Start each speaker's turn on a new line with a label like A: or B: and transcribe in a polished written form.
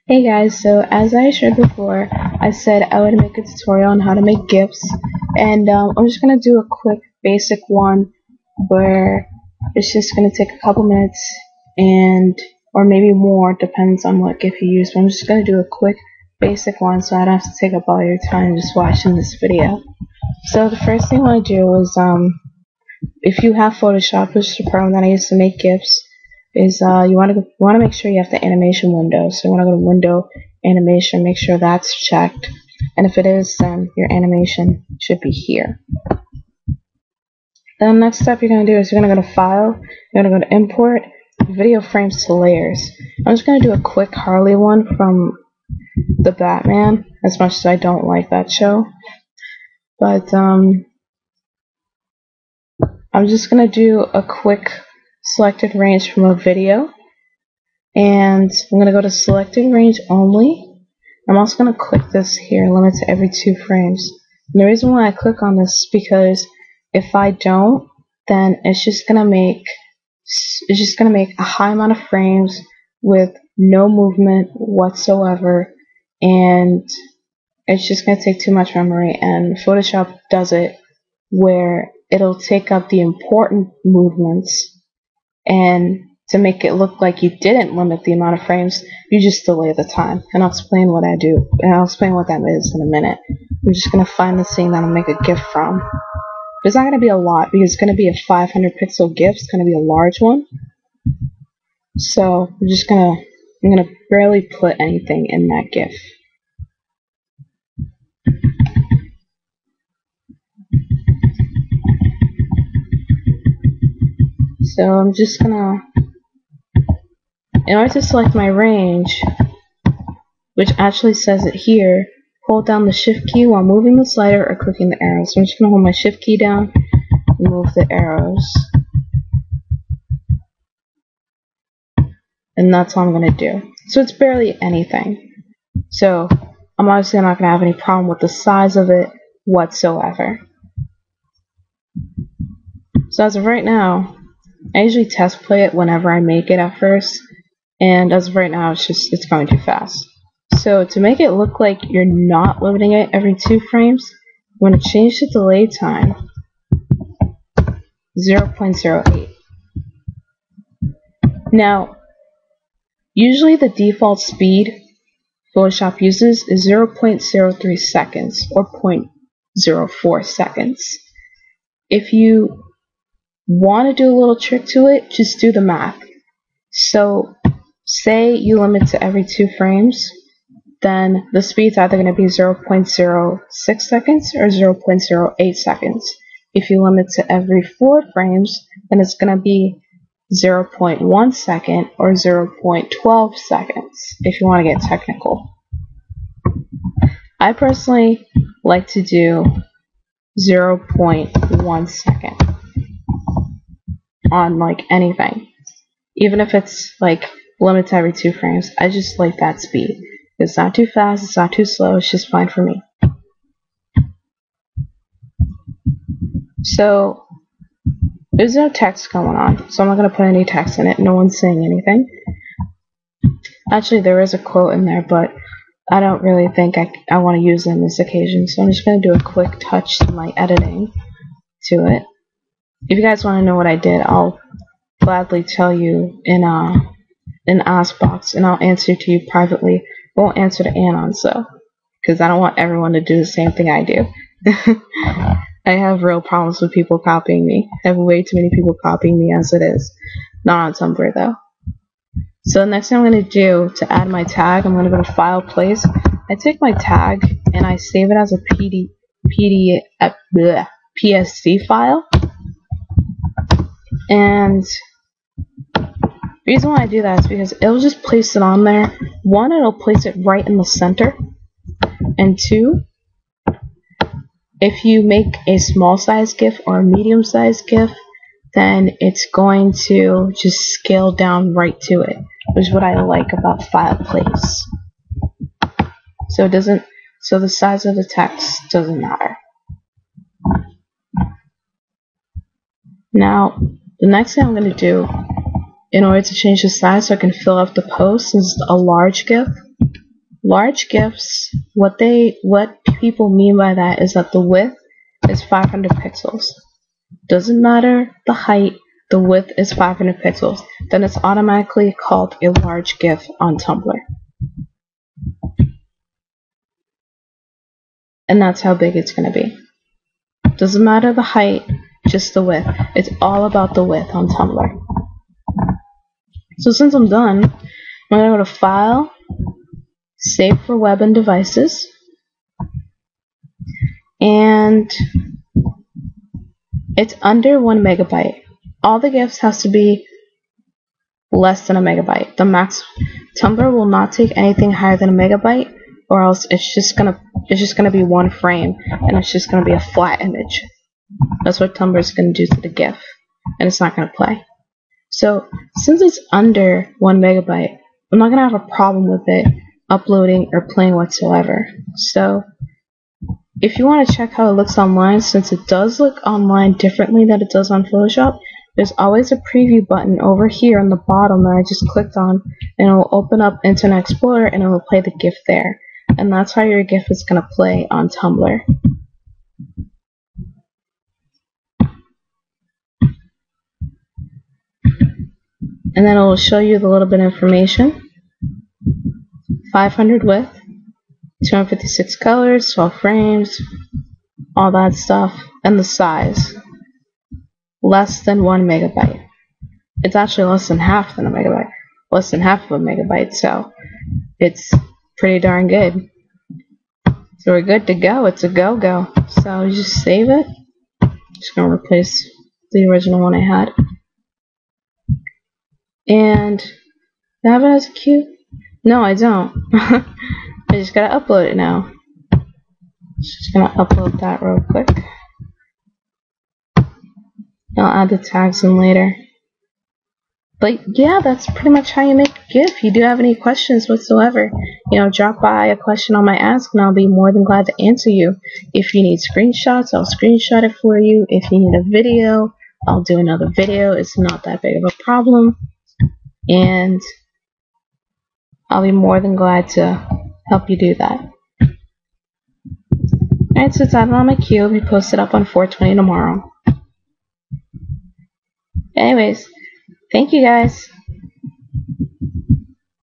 A: Hey guys, so as I shared before, I said I would make a tutorial on how to make gifs, and I'm just going to do a quick basic one where it's just going to take a couple minutes and or maybe more, depends on what gif you use, but I'm just going to do a quick basic one so I don't have to take up all your time just watching this video. So the first thing I want to do is if you have Photoshop, which is the program that I use to make gifs, is you want to make sure you have the animation window. So you want to go to Window, Animation, make sure that's checked, and if it is, then your animation should be here. Then the next step you're going to do is you're going to go to File, you're going to go to Import, Video Frames to Layers. I'm just going to do a quick Harley one from the Batman, as much as I don't like that show. But I'm just going to do a quick selected range from a video, and I'm going to go to selected range only. I'm also going to click this here, limit to every 2 frames. And the reason why I click on this is because if I don't, then it's just going to make a high amount of frames with no movement whatsoever, and it's just going to take too much memory, and Photoshop does it where it'll take up the important movements, and to make it look like you didn't limit the amount of frames, you just delay the time. And I'll explain what I do, and I'll explain what that is in a minute. I'm just going to find the thing that I'll make a GIF from. There's not going to be a lot because it's going to be a 500 pixel GIF. It's going to be a large one. So I'm going to barely put anything in that GIF. So I'm just going to, in order to select my range, which actually says it here, hold down the shift key while moving the slider or clicking the arrows. So I'm just going to hold my shift key down and move the arrows. And that's all I'm going to do. So it's barely anything. So I'm obviously not going to have any problem with the size of it whatsoever. So as of right now, I usually test play it whenever I make it at first. And as of right now, it's going too fast. So to make it look like you're not limiting it every 2 frames, I'm going to change the delay time 0.08. Now, usually the default speed Photoshop uses is 0.03 seconds or 0.04 seconds. If you want to do a little trick to it, just do the math. So say you limit to every 2 frames, then the speed's either going to be 0.06 seconds or 0.08 seconds. If you limit to every 4 frames, then it's going to be 0.1 second or 0.12 seconds if you want to get technical. I personally like to do 0.1 second on like anything. Even if it's like limited to every 2 frames, I just like that speed. It's not too fast, it's not too slow, it's just fine for me. So there's no text going on, so I'm not going to put any text in it. No one's saying anything. Actually, there is a quote in there, but I don't really think I want to use it in this occasion, so I'm just going to do a quick touch to my editing to it. If you guys want to know what I did, I'll gladly tell you in Ask Box, and I'll answer to you privately. I won't answer to Anons though, because I don't want everyone to do the same thing I do. I have real problems with people copying me. I have way too many people copying me as it is. Not on Tumblr though. So the next thing I'm going to do to add my tag, I'm going to go to File, Place. I take my tag and I save it as a PSD file. And the reason why I do that is because it'll just place it on there. 1, it'll place it right in the center. And 2, if you make a small size GIF or a medium size GIF, then it's going to just scale down right to it, which is what I like about File, Place. So the size of the text doesn't matter. Now, the next thing I'm going to do in order to change the size so I can fill up the post is a large GIF. large gifs, what people mean by that is that the width is 500 pixels. Doesn't matter the height, the width is 500 pixels. Then it's automatically called a large gif on Tumblr. And that's how big it's going to be. Doesn't matter the height, just the width. It's all about the width on Tumblr. So since I'm done, I'm going to go to File, Save for Web and Devices, and it's under 1 megabyte. All the GIFs has to be less than a megabyte. The max Tumblr will not take anything higher than a megabyte, or else it's just gonna be one frame, and it's just gonna be a flat image. That's what Tumblr is gonna do to the GIF, and it's not gonna play. So since it's under 1 megabyte, I'm not gonna have a problem with it uploading or playing whatsoever. So if you want to check how it looks online, since it does look online differently than it does on Photoshop, there's always a preview button over here on the bottom that I just clicked on, and it will open up Internet Explorer and it will play the GIF there. And that's how your GIF is going to play on Tumblr. And then it will show you the little bit of information. 500 width, 256 colors, 12 frames, all that stuff, and the size. Less than 1 megabyte. It's actually less than half than a megabyte. Less than half of a megabyte, so it's pretty darn good. So we're good to go. It's a go-go. So you just save it. Just gonna replace the original one I had. And do I have it as a queue? No, I don't. I just gotta upload it now. Just gonna upload that real quick. I'll add the tags in later. But yeah, that's pretty much how you make a GIF. If you do have any questions whatsoever, drop by a question on my Ask and I'll be more than glad to answer you. If you need screenshots, I'll screenshot it for you. If you need a video, I'll do another video. It's not that big of a problem. And I'll be more than glad to help you do that. Alright, so it's added on my queue. It'll be posted up on 4/20 tomorrow. Anyways, thank you guys.